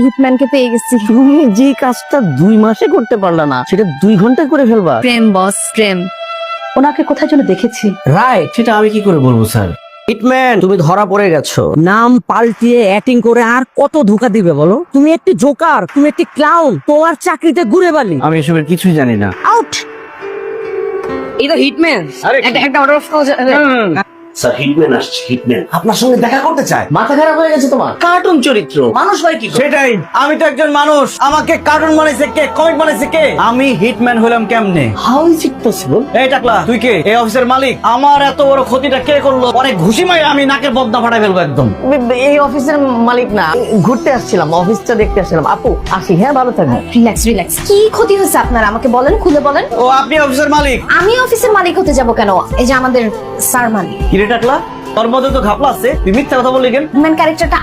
হিটম্যানকে পেয়ে গেছি। তুমি যে কাজটা 2 মাসে করতে পারলা না সেটা 2 ঘন্টায় করে ফেলবা। প্রেম বস, প্রেম। ওনাকে কোথায় যেন দেখেছি। রাইট, সেটা আমি কি করে বলবো স্যার। হিটম্যান, তুমি ধরা পড়ে গেছো। নাম পাল্টিয়ে অ্যাক্টিং করে আর কত ধোকা দিবে বলো? তুমি একটি জোকার, তুমি একটি ক্লাউন, তোমার চাকরিতে ঘুরে বালি। আমি এসবের কিছুই জানি না। আউট। এটা হিটম্যান। একটা অর্ডার অফ স্যার, হিটম্যান আসছে। হিটম্যান আপনার সঙ্গে দেখা করতে চায়। মাথা খারাপ হয়ে গেছে তোমার? কার্টুন চরিত্র, মানুষ হয় কি করে? সেটাই, আমি তো একজন মানুষ। আমাকে কার্টুন বানাইছে কে? কমিক বানাইছে কে? আমি হিটম্যান হলাম কেমনে? How is it possible? এই টাকলা, তুই কে? এই অফিসের মালিক? আমার এত বড় ক্ষতিটা কে করলো? অনেক ঘুষি মাই আমি নাকের বদনা ফাটাই ফেলবো একদম। এই অফিসের মালিক না, ঘুরতে আসছিলাম, অফিসটা দেখতে আসছিলাম। আপু আসি, হ্যাঁ ভালো থাকবেো। Relax relax. কি ক্ষতি হয়েছে আপনার আমাকে বলেন, খুলে বলেন। ও, আপনি অফিসের মালিক? আমি অফিসের মালিক হতে যাব কেন? এই যে আমাদের স্যার মালিক। কিরে টাকলা, তোর মধ্যে তো ঘাপলা আছে, তুই মিথ্যা কথা বললি কেন? হিটম্যান ক্যারেক্টারটা